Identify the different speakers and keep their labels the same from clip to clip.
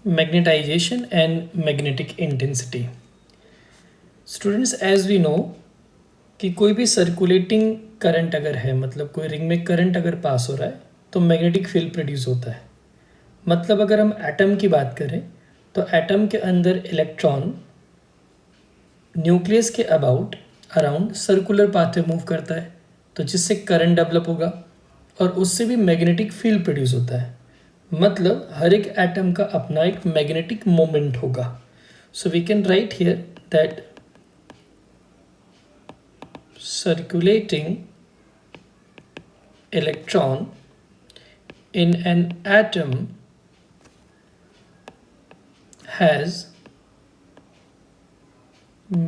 Speaker 1: Magnetisation and magnetic intensity. Students, as we know कि कोई भी सर्कुलेटिंग करंट अगर है, मतलब कोई रिंग में करंट अगर पास हो रहा है तो मैग्नेटिक फील्ड प्रोड्यूस होता है। मतलब अगर हम एटम की बात करें तो एटम के अंदर इलेक्ट्रॉन न्यूक्लियस के अराउंड सर्कुलर पाथ में मूव करता है, तो जिससे करंट डेवलप होगा और उससे भी मैग्नेटिक फील्ड प्रोड्यूस होता है। मतलब हर एक एटम का अपना एक मैग्नेटिक मोमेंट होगा। So we can write here that circulating electron in an atom has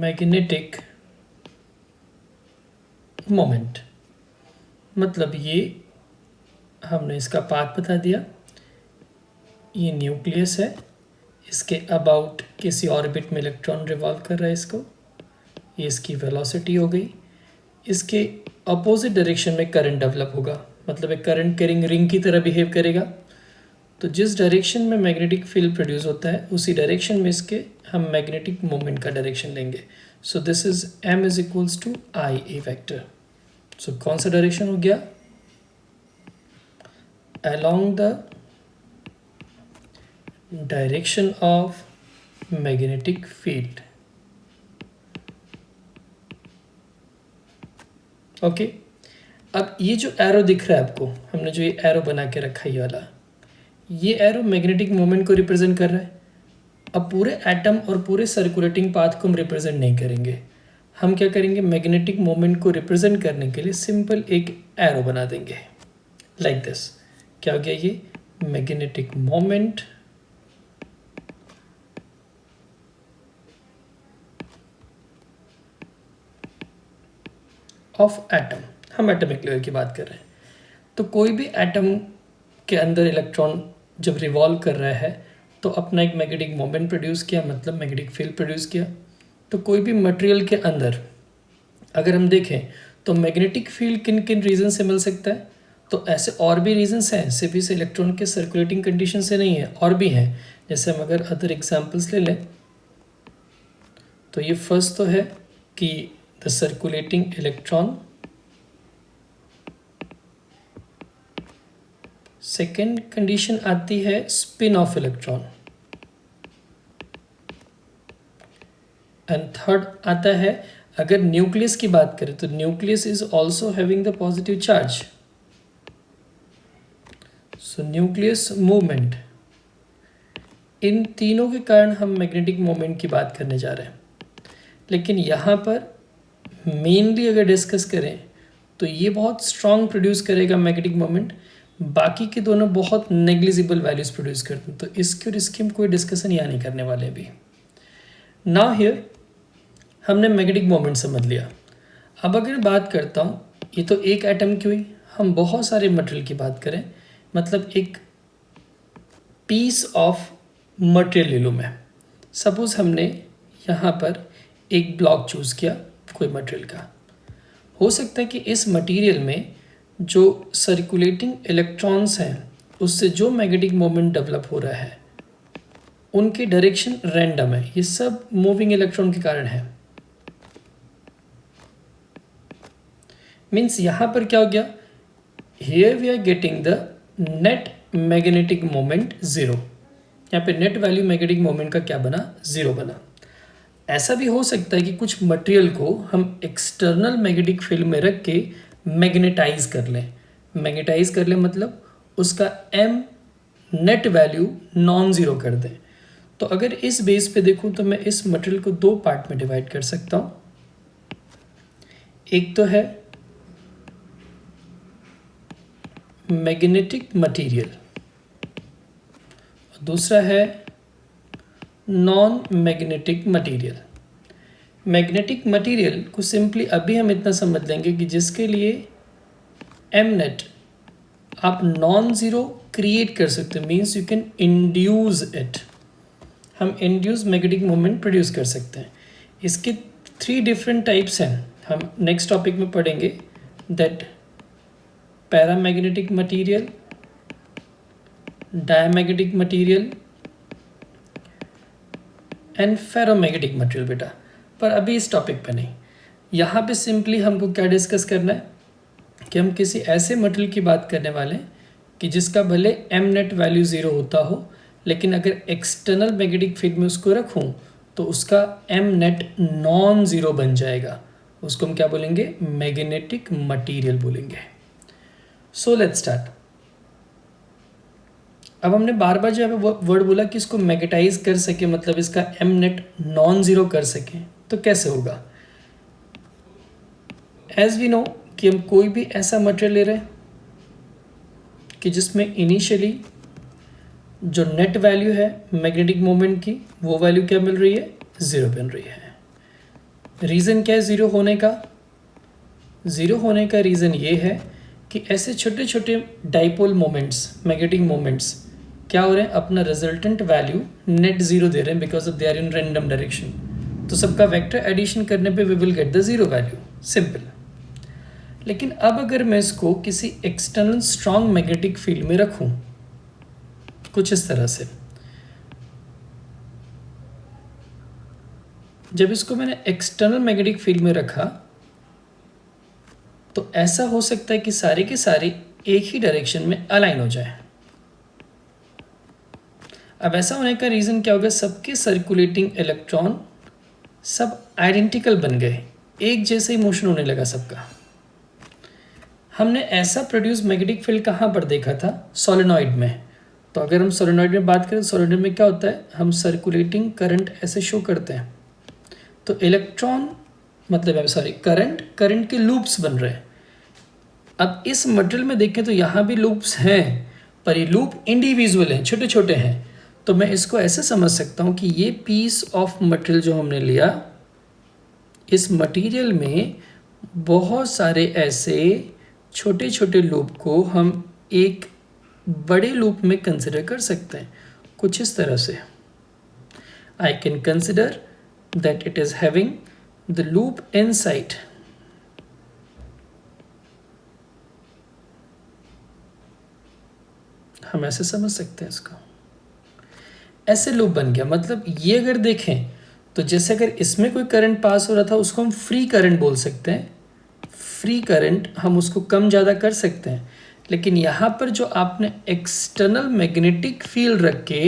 Speaker 1: magnetic moment। मतलब ये हमने इसका पाथ बता दिया। ये न्यूक्लियस है, इसके अबाउट किसी ऑर्बिट में इलेक्ट्रॉन रिवॉल्व कर रहा है इसको, ये इसकी वेलोसिटी हो गई। इसके अपोजिट डायरेक्शन में करंट डेवलप होगा, मतलब एक करंट कैरिंग रिंग की तरह बिहेव करेगा। तो जिस डायरेक्शन में मैग्नेटिक फील्ड प्रोड्यूस होता है उसी डायरेक्शन में इसके हम मैग्नेटिक मोमेंट का डायरेक्शन लेंगे। So this is m is equals to I A vector. So कौन सा डायरेक्शन हो गया? Along the direction of magnetic field. Okay, अब ये जो एरो दिख रहा है आपको, हमने जो ये एरो बना के रखा है ये वाला, ये एरो मैग्नेटिक मोमेंट को रिप्रेजेंट कर रहा है। अब पूरे एटम और पूरे सर्कुलेटिंग पाथ को हम रिप्रेजेंट नहीं करेंगे, हम क्या करेंगे, मैग्नेटिक मोमेंट को रिप्रेजेंट करने के लिए सिंपल एक एरो बना देंगे लाइक दिस। क्या हो गया ये? Magnetic moment of atom. हम एटॉमिक लेवल की बात कर रहे हैं। तो कोई भी एटम के अंदर इलेक्ट्रॉन जब रिवॉल्व कर रहा है तो अपना एक मैग्नेटिक मोमेंट प्रोड्यूस किया, मतलब मैग्नेटिक फील्ड प्रोड्यूस किया। तो कोई भी मटेरियल के अंदर अगर हम देखें तो मैग्नेटिक फील्ड किन किन रीजन से मिल सकता है, तो ऐसे और भी रीजंस हैं, सिर्फ इस इलेक्ट्रॉन के सर्कुलेटिंग कंडीशन से नहीं है, और भी हैं। जैसे हम अगर अदर एग्जांपल्स ले लें तो ये फर्स्ट तो है कि the circulating electron, second condition आती है spin of electron, and third आता है अगर न्यूक्लियस की बात करें तो nucleus is also having the positive charge. So nucleus movement, इन तीनों के कारण हम मैग्नेटिक मोमेंट की बात करने जा रहे हैं। लेकिन यहाँ पर मेनली अगर डिस्कस करें तो ये बहुत स्ट्रॉन्ग प्रोड्यूस करेगा मैग्नेटिक मोमेंट, बाकी के दोनों बहुत नेग्लिजिबल वैल्यूज प्रोड्यूस करते हैं। तो इसके और इसकी हम कोई डिस्कशन यहाँ नहीं करने वाले अभी। नाउ हियर हमने मैग्नेटिक मोमेंट समझ लिया। अब अगर बात करता हूँ, ये तो एक एटम की हुई, हम बहुत सारे मटेरियल की बात करें, मतलब एक पीस ऑफ मटेरियल ले लूँ मैं। सपोज हमने यहाँ पर एक ब्लॉक चूज़ किया कोई मटेरियल का। हो सकता है कि इस मटेरियल में जो सर्कुलेटिंग इलेक्ट्रॉन्स हैं उससे जो मैग्नेटिक मोमेंट डेवलप हो रहा है उनकी डायरेक्शन रैंडम है, ये सब मूविंग इलेक्ट्रॉन के कारण है। मीन्स यहाँ पर क्या हो गया, here we are getting the net magnetic moment zero. यहाँ पे नेट वैल्यू मैग्नेटिक मोमेंट का क्या बना, ज़ीरो बना। ऐसा भी हो सकता है कि कुछ मटेरियल को हम एक्सटर्नल मैग्नेटिक फील्ड में रख के मैग्नेटाइज कर लें। मैग्नेटाइज कर लें मतलब उसका m net value non zero कर दें। तो अगर इस बेस पे देखूं तो मैं इस मटेरियल को दो पार्ट में डिवाइड कर सकता हूं। एक तो है मैग्नेटिक मटेरियल, दूसरा है non magnetic material. Magnetic material को सिंपली अभी हम इतना समझ लेंगे कि जिसके लिए एम नेट आप नॉन ज़ीरो क्रिएट कर सकते हैं, means you can induce it. हम इंड्यूस मैग्नेटिक मोमेंट प्रोड्यूस कर सकते हैं। इसके 3 डिफरेंट टाइप्स हैं, हम नेक्स्ट टॉपिक में पढ़ेंगे, that paramagnetic material, diamagnetic material and ferromagnetic material बेटा, पर अभी इस टॉपिक पे नहीं। यहाँ पे सिंपली हमको क्या डिस्कस करना है कि हम किसी ऐसे मटेरियल की बात करने वाले हैं कि जिसका भले एम नेट वैल्यू ज़ीरो होता हो, लेकिन अगर एक्सटर्नल मैग्नेटिक फील्ड में उसको रखूं तो उसका एम नेट नॉन ज़ीरो बन जाएगा। उसको हम क्या बोलेंगे? मैग्नेटिक मटेरियल बोलेंगे। So let's start. अब हमने बार बार जो वर्ड बोला कि इसको मैग्नेटाइज कर सके, मतलब इसका एम नेट नॉन ज़ीरो कर सके, तो कैसे होगा? एज वी नो कि हम कोई भी ऐसा मटेरियल ले रहे हैं कि जिसमें इनिशियली जो नेट वैल्यू है मैग्नेटिक मोमेंट की, वो वैल्यू क्या मिल रही है? ज़ीरो बन रही है। रीज़न क्या है ज़ीरो होने का? ज़ीरो होने का रीज़न ये है कि ऐसे छोटे छोटे डाइपोल मोमेंट्स, मैग्नेटिक मोमेंट्स क्या हो रहे हैं? अपना रिजल्टेंट वैल्यू नेट ज़ीरो दे रहे हैं because of they are in random direction. तो सबका वेक्टर एडिशन करने पे we will get the zero value, simple. लेकिन अब अगर मैं इसको किसी एक्सटर्नल स्ट्रॉन्ग मैग्नेटिक फील्ड में रखूं कुछ इस तरह से, जब इसको मैंने एक्सटर्नल मैग्नेटिक फील्ड में रखा तो ऐसा हो सकता है कि सारे के सारे एक ही डायरेक्शन में अलाइन हो जाए। अब ऐसा होने का रीज़न क्या होगा? सबके सर्कुलेटिंग इलेक्ट्रॉन सब आइडेंटिकल बन गए, एक जैसे ही मोशन होने लगा सबका। हमने ऐसा प्रोड्यूस मैग्नेटिक फील्ड कहाँ पर देखा था? सोलेनॉइड में। तो अगर हम सोलेनॉइड में बात करें, सोलेनॉइड में क्या होता है? हम सर्कुलेटिंग करंट ऐसे शो करते हैं, तो इलेक्ट्रॉन मतलब करंट के लूप्स बन रहे हैं। अब इस मटेरियल में देखें तो यहाँ भी लूप्स हैं, पर ये लूप इंडिविजुअल हैं, छोटे छोटे हैं। तो मैं इसको ऐसे समझ सकता हूँ कि ये पीस ऑफ मटेरियल जो हमने लिया, इस मटेरियल में बहुत सारे ऐसे छोटे छोटे लूप को हम एक बड़े लूप में कंसिडर कर सकते हैं, कुछ इस तरह से। I can consider that it is having the loop inside. हम ऐसे समझ सकते हैं इसको, ऐसे लूप बन गया। मतलब ये अगर देखें तो जैसे अगर इसमें कोई करंट पास हो रहा था उसको हम फ्री करंट बोल सकते हैं, फ्री करंट हम उसको कम ज़्यादा कर सकते हैं। लेकिन यहाँ पर जो आपने एक्सटर्नल मैग्नेटिक फील्ड रख के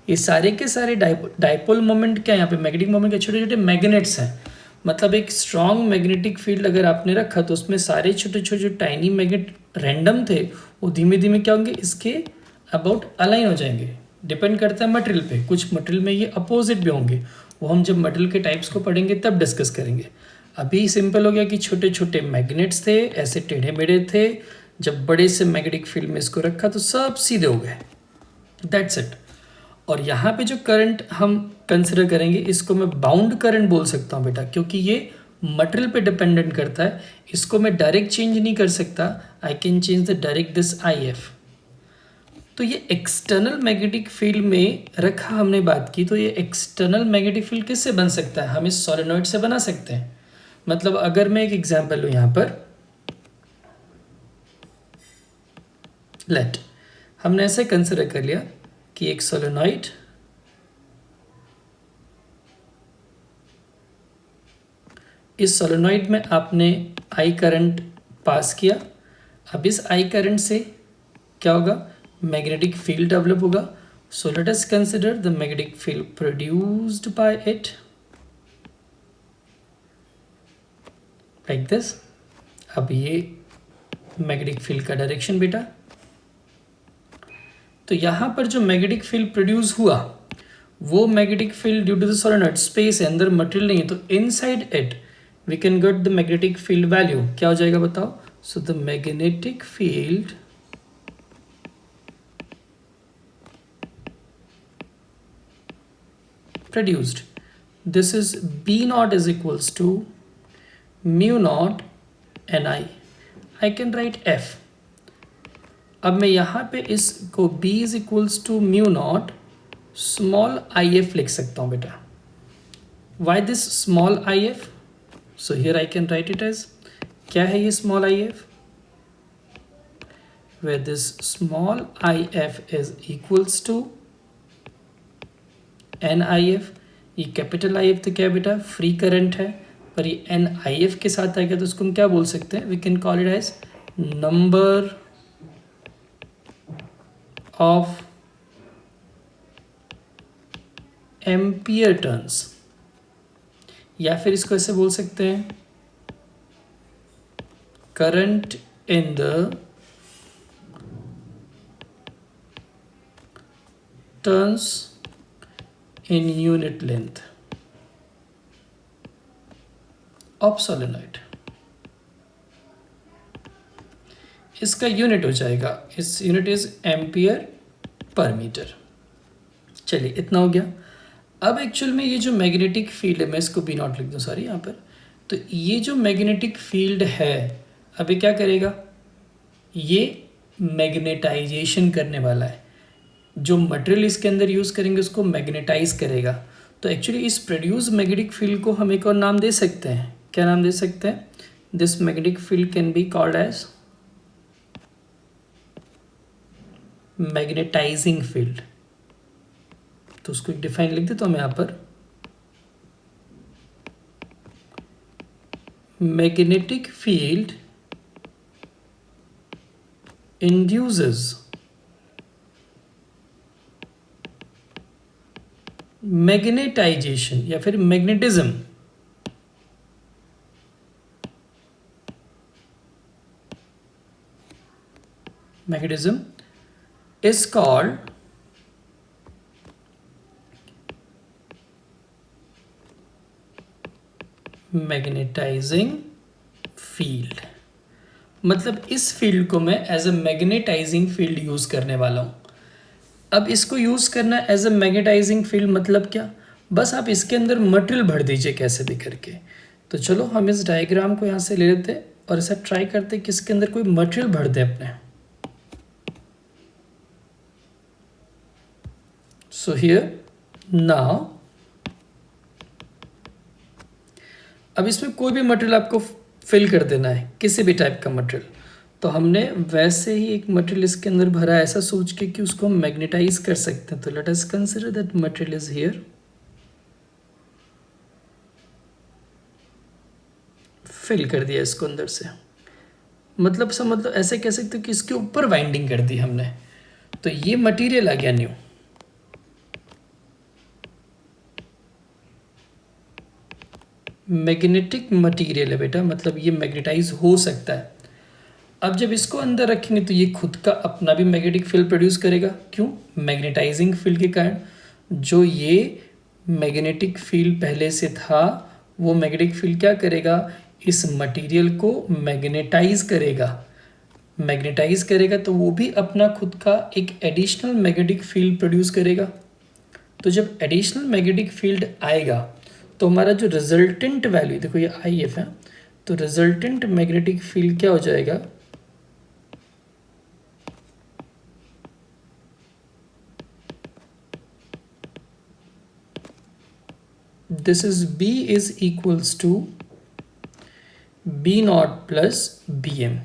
Speaker 1: ये सारे के सारे डाइपोल मोमेंट, क्या यहाँ पे मैग्नेटिक मोमेंट के छोटे छोटे मैग्नेट्स हैं। मतलब एक स्ट्रॉन्ग मैग्नेटिक फील्ड अगर आपने रखा तो उसमें सारे छोटे छोटे जो टाइनी मैग्नेट रैंडम थे वो धीमे धीमे क्या होंगे? इसके अबाउट अलाइन हो जाएंगे। डिपेंड करता है मटेरियल पे, कुछ मटेरियल में ये अपोजिट भी होंगे, वो हम जब मटेरियल के टाइप्स को पढ़ेंगे तब डिस्कस करेंगे। अभी सिंपल हो गया कि छोटे छोटे मैग्नेट्स थे, ऐसे टेढ़े मेढ़े थे, जब बड़े से मैग्नेटिक फील्ड में इसको रखा तो सब सीधे हो गए, दैट्स इट। और यहाँ पे जो करंट हम कंसिडर करेंगे इसको मैं बाउंड करंट बोल सकता हूँ बेटा, क्योंकि ये मटेरियल पे डिपेंडेंट करता है। इसको मैं डायरेक्ट चेंज नहीं कर सकता, I can change the direct this I F. तो ये एक्सटर्नल मैग्नेटिक फील्ड में रखा हमने बात की, तो ये एक्सटर्नल मैग्नेटिक फील्ड किससे बन सकता है? हम इस सोलेनॉइड से बना सकते हैं। मतलब अगर मैं एक एग्जांपल लूँ यहाँ पर, लेट हमने ऐसे कंसिडर कर लिया कि एक सोलेनॉइड इस सोलेनॉइड में आपने आई करंट पास किया। अब इस आई करंट से क्या होगा? मैग्नेटिक फील्ड डेवलप होगा। So let us consider the magnetic field produced by it like this. अब ये मैग्नेटिक फील्ड का डायरेक्शन बेटा, तो यहाँ पर जो मैग्नेटिक फील्ड प्रोड्यूस हुआ वो magnetic field due to the solenoid space है, अंदर मटेरियल नहीं है, तो inside it we can get the magnetic field value. क्या हो जाएगा बताओ? So the magnetic field produced, this is B naught is equals to mu naught Ni. I can write F. अब मैं यहाँ पे इसको B is equals to mu naught small if लिख सकता हूँ बेटा। Why this small if? So here I can write it as, क्या है ये small if? Where this small if is equals to NIF, ये कैपिटल आई एफ तो क्या बेटा फ्री करंट है, पर ये एन आई एफ के साथ आएगा तो उसको हम क्या बोल सकते हैं, we can call it as number of ampere turns, या फिर इसको ऐसे बोल सकते हैं current in the turns in unit length of solenoid. इसका यूनिट हो जाएगा, इस unit is ampere per metre. चलिए इतना हो गया। अब एक्चुअल में ये जो मैग्नेटिक फील्ड है, मैं इसको बी नॉट लिख दूँ सॉरी यहाँ पर, तो ये जो मैग्नेटिक फील्ड है अभी क्या करेगा, ये मैग्नेटाइजेशन करने वाला है, जो मटेरियल इसके अंदर यूज़ करेंगे उसको मैग्नेटाइज करेगा। तो एक्चुअली इस प्रोड्यूस मैग्नेटिक फील्ड को हम एक और नाम दे सकते हैं, क्या नाम दे सकते हैं, this magnetic field can be called as magnetising field. तो उसको एक डिफाइन लिख देता हूँ मैं यहाँ पर, मैग्नेटिक फील्ड induces मैग्नेटाइजेशन या फिर magnetism is called magnetising field. मतलब इस फील्ड को मैं as a magnetising field use करने वाला हूं। अब इसको यूज करना एज अ मैग्नेटाइजिंग फील्ड मतलब क्या, बस आप इसके अंदर मटेरियल भर दीजिए कैसे भी करके। तो चलो हम इस डायग्राम को यहाँ से ले लेते और ऐसा ट्राई करते कि इसके अंदर कोई मटेरियल भर दे अपने। सो हियर नाउ, अब इसमें कोई भी मटेरियल आपको फिल कर देना है, किसी भी टाइप का मटेरियल। तो हमने वैसे ही एक मटेरियल इसके अंदर भरा ऐसा सोच के कि उसको हम मैग्नेटाइज कर सकते हैं। तो let us consider that material is here, fill कर दिया इसको अंदर से, मतलब समझ लो ऐसे कह सकते हो कि इसके ऊपर वाइंडिंग कर दी हमने, तो ये मटेरियल आ गया न्यू। मैग्नेटिक मटेरियल है बेटा, मतलब ये मैग्नेटाइज हो सकता है। अब जब इसको अंदर रखेंगे तो ये खुद का अपना भी मैग्नेटिक फील्ड प्रोड्यूस करेगा। क्यों, मैग्नेटाइजिंग फील्ड के कारण। जो ये मैग्नेटिक फील्ड पहले से था वो मैग्नेटिक फील्ड क्या करेगा, इस मटेरियल को मैग्नेटाइज करेगा। मैग्नेटाइज करेगा तो वो भी अपना खुद का एक एडिशनल मैग्नेटिक फील्ड प्रोड्यूस करेगा। तो जब एडिशनल मैग्नेटिक फील्ड आएगा तो हमारा जो रिजल्टेंट वैल्यू, देखो ये आई एफ है, तो रिजल्टेंट मैग्नेटिक फील्ड क्या हो जाएगा, this is B is equals to B not plus BM।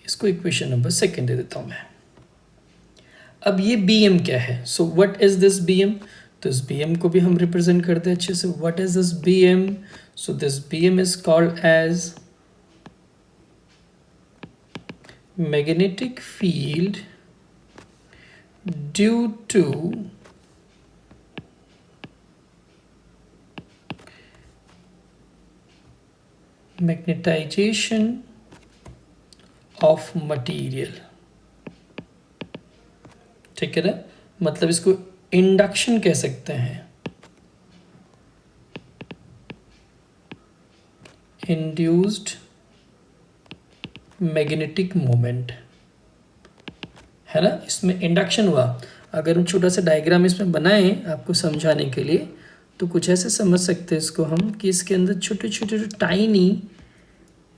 Speaker 1: इसको इक्वेशन नंबर सेकेंड दे देता हूं मैं। अब ये BM क्या है, so what is this BM, तो इस BM को भी हम रिप्रेजेंट करते हैं अच्छे से। What is this BM, so this BM is called as magnetic field due to magnetisation of material. ठीक है ना, मतलब इसको इंडक्शन कह सकते हैं, इंड्यूस्ड मैग्नेटिक मोमेंट है ना, इसमें इंडक्शन हुआ। अगर हम छोटा सा डायग्राम इसमें बनाएं आपको समझाने के लिए तो कुछ ऐसे समझ सकते हैं इसको हम कि इसके अंदर छोटे छोटे टाइनी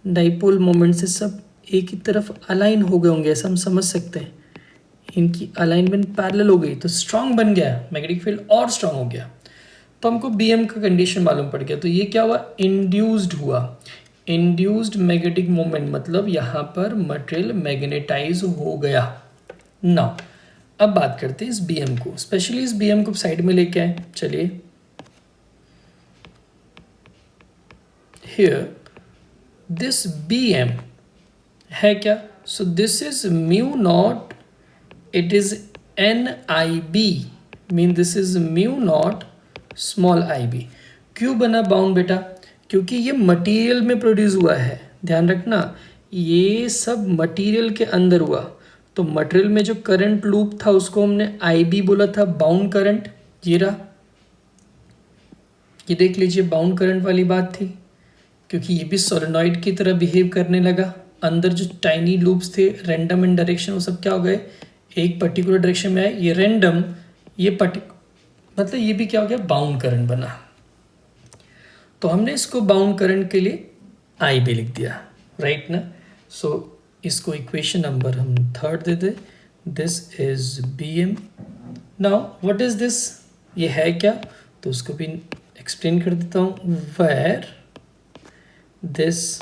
Speaker 1: डाइपोल मोमेंट से सब एक ही तरफ अलाइन हो गए होंगे, ऐसा हम समझ सकते हैं। इनकी अलाइनमेंट पैरेलल हो गई तो स्ट्रांग बन गया मैग्नेटिक फील्ड, और स्ट्रांग हो गया। तो हमको BM का कंडीशन मालूम पड़ गया। तो ये क्या हुआ, इंड्यूस्ड हुआ। इंड्यूस्ड मैग्नेटिक मोमेंट मतलब यहाँ पर मटेरियल मैग्नेटाइज हो गया। नाउ अब बात करते हैं इस बी एम को, स्पेशली इस बी एम को साइड में लेके आए। चलिए, हियर दिस बी एम है क्या? So this is mu naught, it is N I B, mean this is mu naught small I B. क्यों बना बाउंड बेटा? क्योंकि ये मटेरियल में प्रोड्यूस हुआ है। ध्यान रखना, ये सब मटेरियल के अंदर हुआ। तो मटेरियल में जो करंट लूप था उसको हमने आई बी बोला था, बाउंड करंट। ये रहा, ये देख लीजिए, बाउंड करंट वाली बात थी, क्योंकि ये भी सोलेनॉइड की तरह बिहेव करने लगा। अंदर जो टाइनी लूप्स थे रैंडम इन डायरेक्शन, वो सब क्या हो गए? एक पर्टिकुलर डायरेक्शन में आए। ये रैंडम, ये मतलब ये भी क्या हो गया? बाउंड करंट बना। तो हमने इसको बाउंड करंट के लिए आई बी लिख दिया, राइट ना? सो इसको इक्वेशन नंबर हम 3 दे दे। This is B M. Now what is this? ये है क्या? तो उसको भी एक्सप्लेन कर देता हूँ। Where this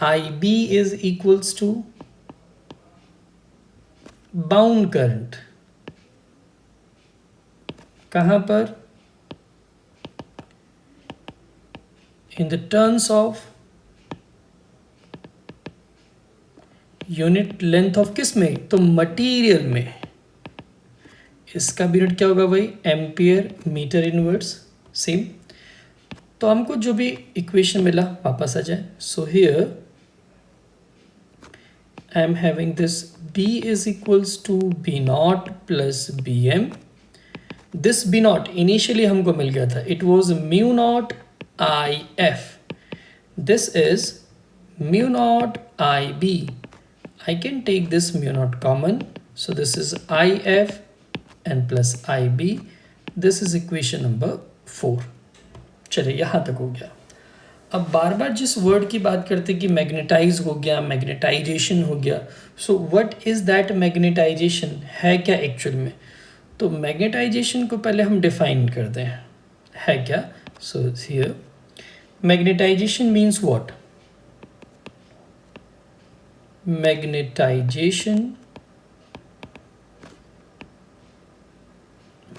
Speaker 1: I B is equals to bound current. कहाँ पर? in the terms of unit length of किस में? तो मटेरियल में। इसका भी यूनिट क्या होगा भाई? Ampere metre inverse. सेम। तो हमको जो भी इक्वेशन मिला वापस आ जाए। So here I am having this B is equals to B naught plus B M. This B naught initially हमको मिल गया था, it was mu naught I F. This is mu naught I B. I can take this mu naught common. So this is I F and plus I B. This is equation number 4. चलिए यहाँ तक हो गया। अब बार बार जिस word की बात करते कि मैग्नेटाइज हो गया, मैग्नेटाइजेशन हो गया, so what is that magnetisation? है क्या एक्चुअल में? तो मैग्नेटाइजेशन को पहले हम डिफाइन करते हैं, है क्या? So here magnetization means what? Magnetization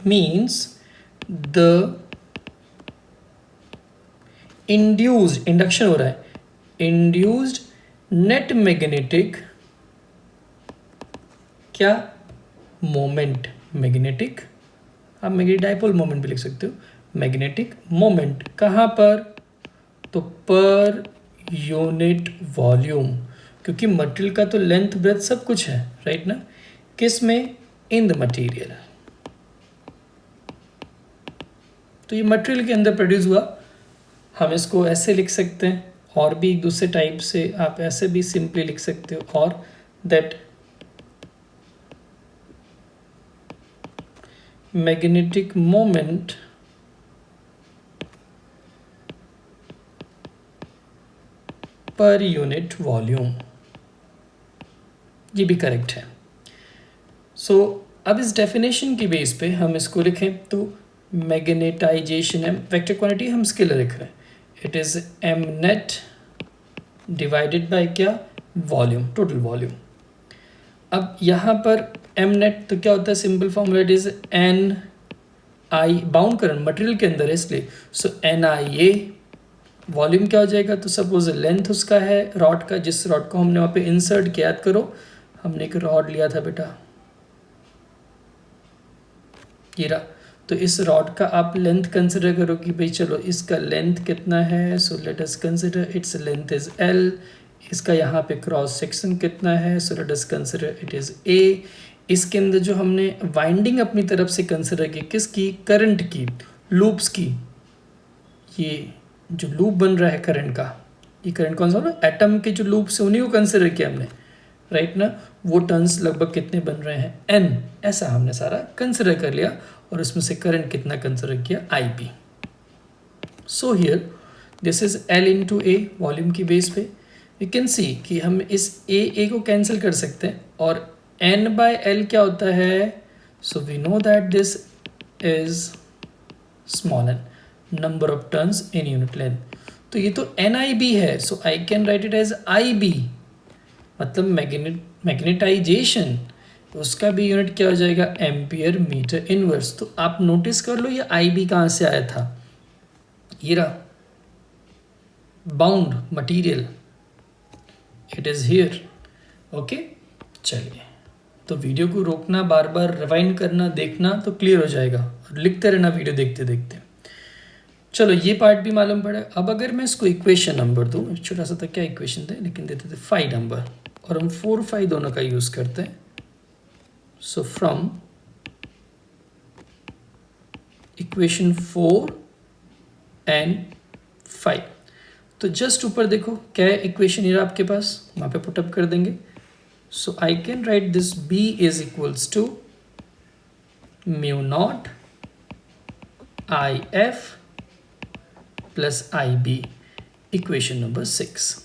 Speaker 1: means the induced, induction हो रहा है, induced net magnetic क्या? मोमेंट। मैग्नेटिक, आप मैग्नेटिक डाइपोल मोमेंट भी लिख सकते हो। मैग्नेटिक मोमेंट कहाँ पर? तो पर यूनिट वॉल्यूम, क्योंकि मटेरियल का तो लेंथ ब्रेथ सब कुछ है, राइट ना? किस में? In the material. तो ये मटेरियल के अंदर प्रोड्यूस हुआ। हम इसको ऐसे लिख सकते हैं, और भी एक दूसरे टाइप से आप ऐसे भी सिंपली लिख सकते हो, और that magnetic moment per unit volume, ये भी करेक्ट है। सो अब इस डेफिनेशन की बेस पे हम इसको लिखें तो मैग्नेटाइजेशन है, वेक्टर क्वांटिटी हम स्केलर लिख रहे हैं, it is M net divided by क्या? Volume, total volume. अब यहाँ पर एम नेट तो क्या होता है? Simple formula, it is N I, bound current material के अंदर है इसलिए, सो एन आई ए। वॉल्यूम क्या हो जाएगा? तो सपोज लेंथ उसका है रॉड का, जिस रॉड को हमने वहाँ पे इंसर्ट किया, याद करो हमने एक रॉड लिया था बेटा, ये रहा। तो इस रॉड का आप लेंथ कंसिडर करो कि भाई चलो इसका लेंथ कितना है, so let us consider its length is L. इसका यहाँ पे क्रॉस सेक्शन कितना है, so let us consider it is a. इसके अंदर जो हमने वाइंडिंग अपनी तरफ से कंसिडर की, किसकी? करंट की, लूप्स की। ये जो लूप बन रहा है करंट का, ये करंट कौन सा हो रहा है? एटम के जो लूप्स है उन्हीं को कंसिडर किया हमने, राइट ना? वो टर्न्स लगभग कितने बन रहे हैं? एन। ऐसा हमने सारा कंसिडर कर लिया, और इसमें से करंट कितना कंसिडर किया? I B. So here this is L into A, volume की बेस पे यू कैन सी कि हम इस ए को कैंसिल कर सकते हैं, और एन बाय एल क्या होता है? So we know that this is small N, number of turns in unit length. तो ये तो एन आई बी है, so I can write it as I B. मतलब मैग्नेटाइजेशन उसका भी यूनिट क्या हो जाएगा, एम्पियर मीटर इनवर्स। तो आप नोटिस कर लो ये आई बी कहाँ से आया था, ये रहा bound material, it is here. Okay, चलिए, तो वीडियो को रोकना, बार बार रिवाइंड करना, देखना, तो क्लियर हो जाएगा, और लिखते रहना वीडियो देखते देखते। चलो ये पार्ट भी मालूम पड़ा। अब अगर मैं इसको इक्वेशन नंबर दूँ, छोटा सा था क्या इक्वेशन थे, लेकिन देते थे 5 नंबर, और हम 4 5 दोनों का यूज़ करते हैं। सो फ्रॉम इक्वेशन 4 एंड 5, तो जस्ट ऊपर देखो क्या है इक्वेशन, ये आपके पास, वहाँ पे पुटअप कर देंगे। So I can write this B is equals to mu naught I F plus I B, equation number 6।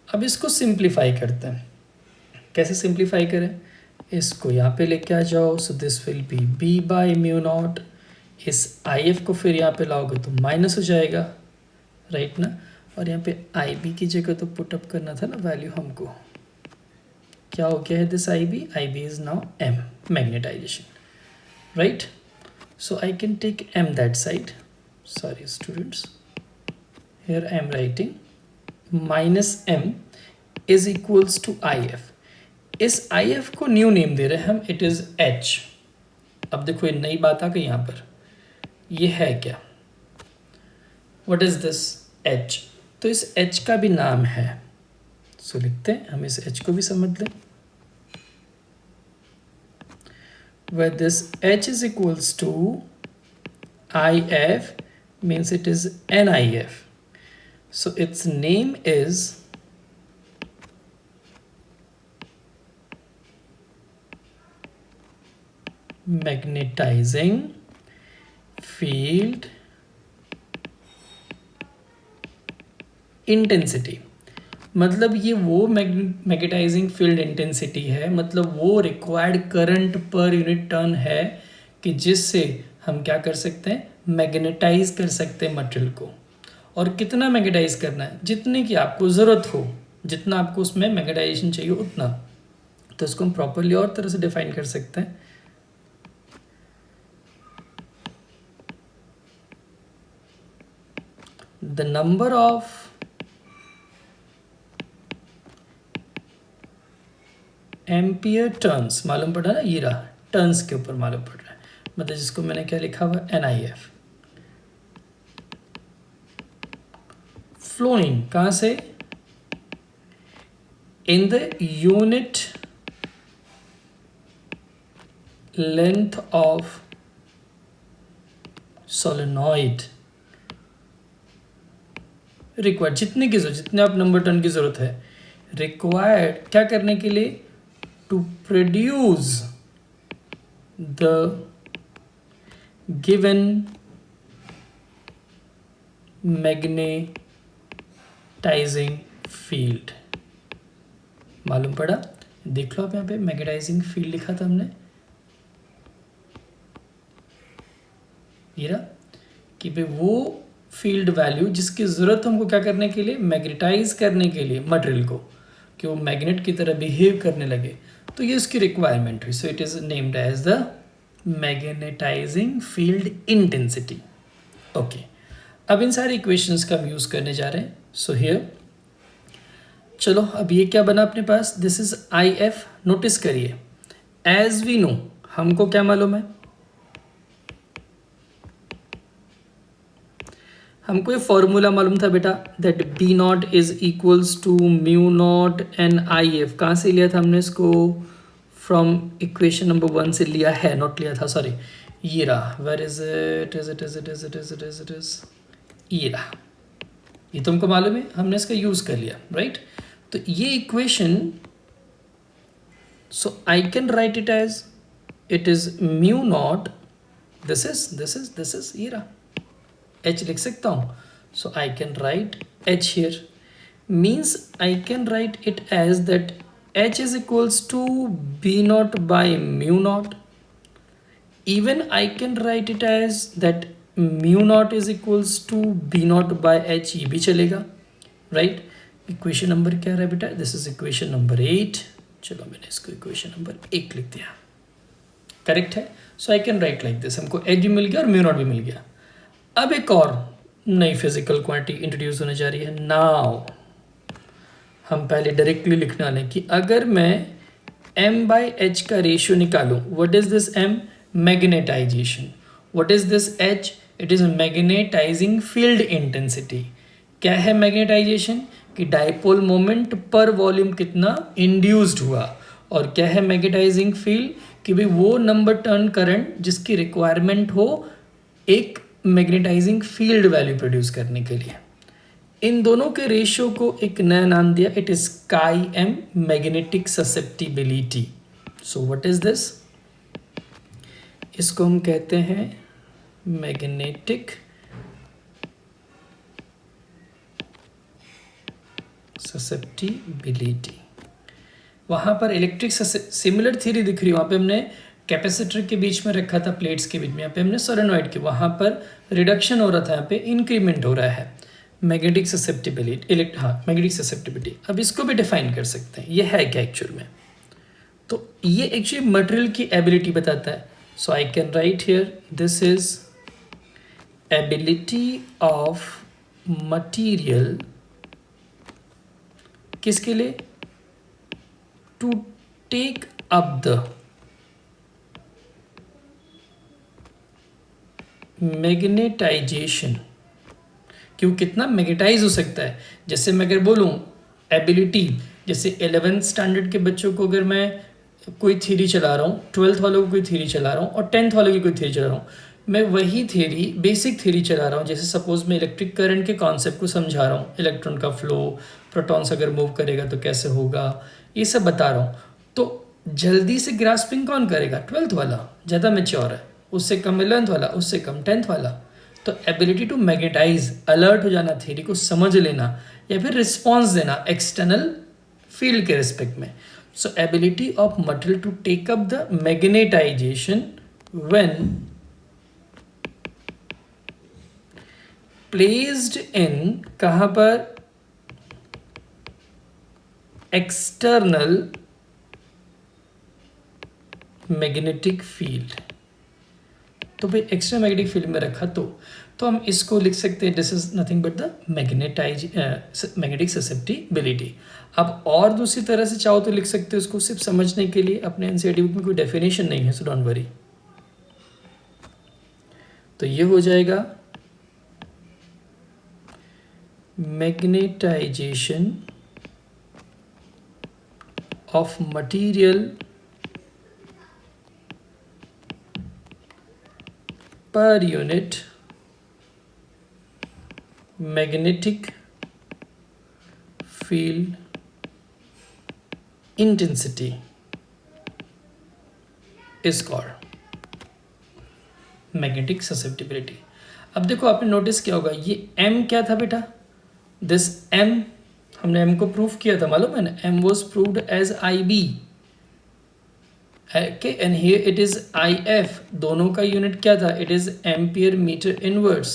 Speaker 1: अब इसको सिंप्लीफाई करते हैं। कैसे सिंप्लीफाई करें, इसको यहाँ पे लेके आ जाओ। So this will be B by mu naught, इस आई एफ को फिर यहाँ पे लाओगे तो माइनस हो जाएगा, राइट ना। और यहाँ पे आई बी की जगह तो पुटअप करना था ना वैल्यू हमको, क्या हो गया है this I B is now M, magnetisation, right. So I can take M that side, sorry students, here I am writing minus m is equals to if। इस if को न्यू नेम दे रहे हैं हम, इट इज h। अब देखो ये नई बात आ गई यहाँ पर, ये है क्या, व्हाट इज दिस h, तो इस h का भी नाम है। सो लिखते हैं, हम इस h को भी समझ लें, where this h is equals to if means it is NIF. So its name is magnetizing field intensity। मतलब ये वो मैग्नेटाइजिंग फील्ड इंटेंसिटी है, मतलब वो required current per unit turn है कि जिससे हम क्या कर सकते हैं, मैग्नेटाइज कर सकते हैं मटेरियल को। और कितना मैग्नेटाइज करना है, जितने की आपको ज़रूरत हो, जितना आपको उसमें मैग्नेटाइजेशन चाहिए उतना। तो इसको हम प्रॉपरली और तरह से डिफाइन कर सकते हैं, the number of ampere turns, मालूम पड़ा ना, ये रहा टर्न्स के ऊपर मालूम पड़ रहा है, मतलब जिसको मैंने क्या लिखा हुआ, NIF। फ्लोइंग कहाँ से, in the unit length of solenoid required, जितने की जरूरत, जितने आप नंबर टर्न की जरूरत है, रिक्वायर्ड क्या करने के लिए, to produce the given magnetising field. मालूम पड़ा, देख लो आप यहाँ पे मैग्नेटाइजिंग फील्ड लिखा था हमने, ये रहा कि भाई वो फील्ड वैल्यू जिसकी ज़रूरत हमको क्या करने के लिए, मैग्नेटाइज करने के लिए मटेरियल को, कि वो मैग्नेट की तरह बिहेव करने लगे, तो ये उसकी रिक्वायरमेंट हुई। So it is named as the magnetising field intensity. Okay, अब इन सारे इक्वेशंस का हम यूज़ करने जा रहे हैं। सो हियर चलो, अब ये क्या बना अपने पास, this is I F. Notice करिए, एज वी नो, हमको क्या मालूम है, हमको ये फॉर्मूला मालूम था बेटा, that B naught is equals to mu naught N I F. कहाँ से लिया था हमने इसको, फ्रॉम इक्वेशन नंबर 1 से लिया है, नॉट लिया था, सॉरी, ये रहा, वेर इज इट, ये रहा, ये तुमको मालूम है, हमने इसका यूज कर लिया, राइट। तो ये equation, so I can write it as, it is mu naught, this is ये रहा, h लिख सकता हूँ। So I can write h here, means I can write it as that h is equals to b naught by mu naught. Even I can write it as that mu naught is equals to b naught by h, ये भी चलेगा, right? Equation number क्या रहा बेटा, this is equation number 8। चलो मैंने इसको equation number 1 लिख दिया, करेक्ट है। So I can write like this, हमको एच भी मिल गया और म्यू नॉट भी मिल गया। अब एक और नई फिजिकल क्वांटिटी इंट्रोड्यूस होने जा रही है। नाउ हम पहले डायरेक्टली लिखने वाले कि अगर मैं m बाई एच का रेशियो निकालूं, what is this m? Magnetisation. What is this h? It is magnetising field intensity. क्या है मैग्नेटाइजेशन? कि डाइपोल मोमेंट पर वॉल्यूम कितना इंड्यूस्ड हुआ। और क्या है मैग्नेटाइजिंग फील्ड? कि भाई वो नंबर टर्न करंट जिसकी रिक्वायरमेंट हो एक मैग्नेटाइजिंग फील्ड वैल्यू प्रोड्यूस करने के लिए। इन दोनों के रेशियो को एक नया नाम दिया, it is chi M, magnetic susceptibility. So what is this? इसको हम कहते हैं मैग्नेटिक ससेप्टिबिलिटी। वहां पर इलेक्ट्रिक सिमिलर थ्योरी दिख रही है, वहां पे हमने कैपेसिटर के बीच में रखा था, प्लेट्स के बीच में, यहाँ पे हमने सोलेनॉइड के, वहां पर रिडक्शन हो रहा था, यहाँ पे इंक्रीमेंट हो रहा है। Magnetic susceptibility, magnetic susceptibility. अब इसको भी डिफाइन कर सकते हैं, ये है क्या एक्चुअल में? तो ये एक्चुअली मटेरियल की एबिलिटी बताता है। So I can write here this is ability of material, किसके लिए? To take up the magnetization, कि वो कितना मैग्नेटाइज हो सकता है। जैसे मैं अगर बोलूँ एबिलिटी, जैसे 11th स्टैंडर्ड के बच्चों को अगर मैं कोई थ्योरी चला रहा हूँ, 12th वालों को कोई थ्योरी चला रहा हूँ और 10th वालों की कोई थ्योरी चला रहा हूँ, मैं वही थ्योरी, बेसिक थ्योरी चला रहा हूँ। जैसे सपोज मैं इलेक्ट्रिक करंट के कॉन्सेप्ट को समझा रहा हूँ, इलेक्ट्रॉन का फ्लो, प्रोटॉन्स अगर मूव करेगा तो कैसे होगा, ये सब बता रहा हूँ। तो जल्दी से ग्रास्पिंग कौन करेगा? 12th वाला ज़्यादा मैच्योर है, उससे कम 11th वाला, उससे कम 10th वाला। तो एबिलिटी टू मैग्नेटाइज, अलर्ट हो जाना, थ्योरी को समझ लेना या फिर रिस्पॉन्स देना एक्सटर्नल फील्ड के रिस्पेक्ट में। So ability of material to take up the magnetization when placed in, कहाँ पर? External magnetic field. तो भाई एक्सटर्नल मैग्नेटिक फील्ड में रखा तो हम इसको लिख सकते हैं, this is nothing but the magnetic susceptibility. अब और दूसरी तरह से चाहो तो लिख सकते हो उसको, सिर्फ समझने के लिए। अपने एनसीईआरटी बुक में कोई डेफिनेशन नहीं है, सो डोंट वरी। तो ये हो जाएगा magnetisation of material per unit magnetic field intensity is called magnetic susceptibility। अब देखो आपने नोटिस किया होगा, ये m क्या था बेटा? दिस m, हमने m को प्रूव किया था, मालूम है ना? m was proved as IB, okay, and here it is IF। दोनों का यूनिट क्या था? It is ampere metre inverse.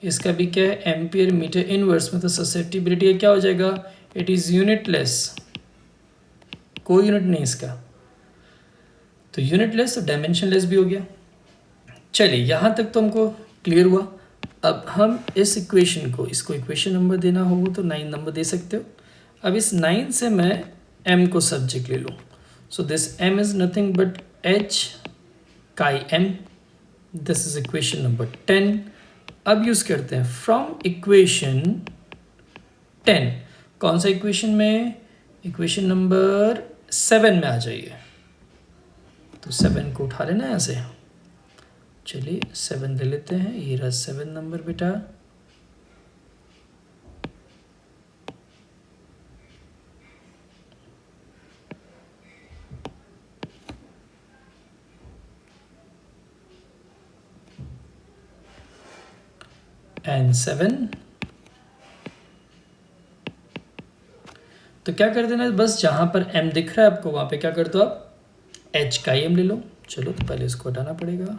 Speaker 1: इसका भी क्या है? Ampere metre inverse. मतलब ससेप्टिबिलिटी क्या हो जाएगा? इट इज यूनिटलेस, कोई यूनिट नहीं इसका, तो यूनिटलेस तो डायमेंशनलेस भी हो गया। चलिए यहाँ तक तो हमको क्लियर हुआ। अब हम इस इक्वेशन को, इसको इक्वेशन नंबर देना होगा तो 9 नंबर दे सकते हो। अब इस 9 से मैं m को सब्जेक्ट ले लूँ। So this m is nothing but h chi m. This is equation number 10. अब यूज करते हैं from equation 10। कौन सा इक्वेशन में? इक्वेशन नंबर 7 में आ जाइए। तो 7 को उठा लेना यहाँ से। चलिए 7 ले लेते हैं, ये रहा 7 नंबर बेटा। एंड 7, तो क्या कर देना है, बस जहां पर m दिख रहा है आपको वहां पे क्या कर दो आप? h का m ले लो। चलो तो पहले इसको हटाना पड़ेगा।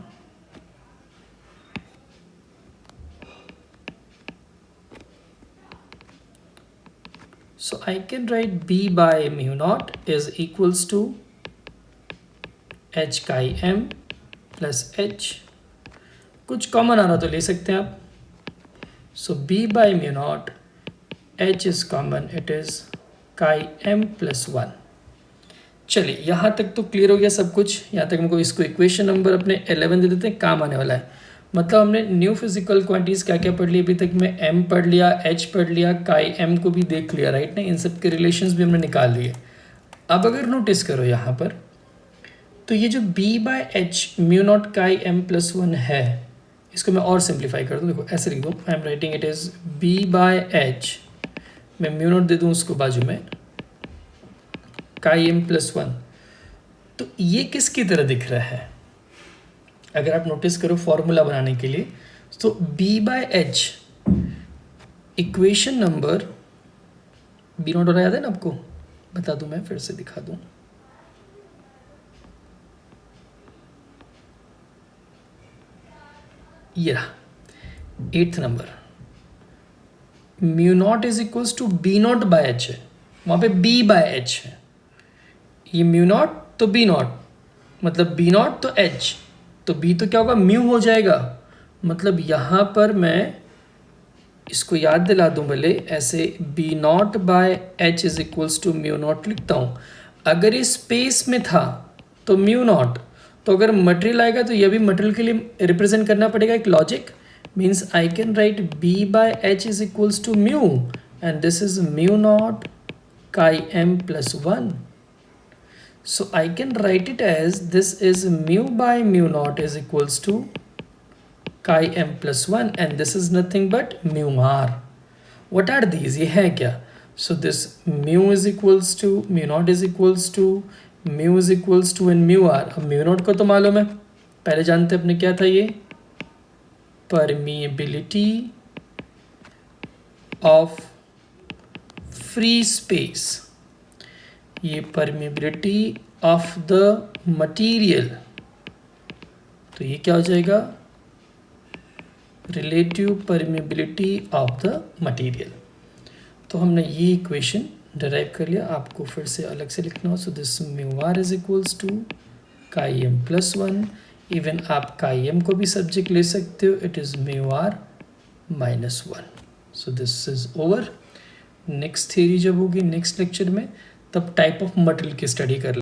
Speaker 1: So I can write B by mu naught is equals to h chi m plus h. कुछ कॉमन आ रहा तो ले सकते हैं आप. So B by mu naught, h is common, it is chi m plus 1. चलिए यहाँ तक तो क्लियर हो गया सब कुछ. यहाँ तक हमको इसको इक्वेशन नंबर अपने 11 दे देते हैं, काम आने वाला है. मतलब हमने न्यू फिजिकल क्वांटिटीज़ क्या क्या पढ़ ली अभी तक में. m पढ़ लिया, h पढ़ लिया, काई m को भी देख लिया, राइट ना. इन सब के रिलेशंस भी हमने निकाल लिए. अब अगर नोटिस करो यहाँ पर, तो ये जो b by h mu naught chi m plus 1 है, इसको मैं और सिंप्लीफाई कर दूँ. देखो ऐसे लिख दूँ, I am writing it is b by h, मैं म्यू नॉट दे दूँ उसको बाजू में, काई m प्लस 1. तो ये किसकी तरह दिख रहा है अगर आप नोटिस करो फॉर्मूला बनाने के लिए. तो b by h equation number, B naught याद है ना आपको, बता दूं मैं, फिर से दिखा दूं. ये रहा 8th नंबर. Mu naught is equals to B naught by H है, वहाँ पे b बाय एच है. ये म्यू नॉट तो बी नॉट, मतलब बी नॉट तो h, तो b तो क्या होगा, म्यू हो जाएगा. मतलब यहाँ पर मैं इसको याद दिला दूँ भले, ऐसे B naught by H is equals to mu naught लिखता हूँ. अगर ये स्पेस में था तो म्यू नॉट, तो अगर मटेरियल आएगा तो यह भी मटेरियल के लिए रिप्रेजेंट करना पड़ेगा एक logic. Means I can write B by H is equals to mu, and this is mu naught chi M plus 1. So I can write it as this is mu by mu naught is equals to chi m plus 1, and this is nothing but mu r. What are these? ये है क्या? So this mu is equals to mu naught is equals to mu is equals to and mu r. अब mu naught को तो मालूम है, पहले जानते अपने क्या था ये, permeability of free space. ये परमिबिलिटी ऑफ द मटीरियल, तो ये क्या हो जाएगा, relative permeability of the material. तो हमने ये इक्वेशन डिराइव कर लिया. आपको फिर से अलग से लिखना हो. So this mu R is equals to chi M plus 1. Even आप काई एम को भी सब्जेक्ट ले सकते हो, it is mu R minus 1. So this is over. Next theory जब होगी नेक्स्ट लेक्चर में, तब टाइप ऑफ मटेरियल की स्टडी कर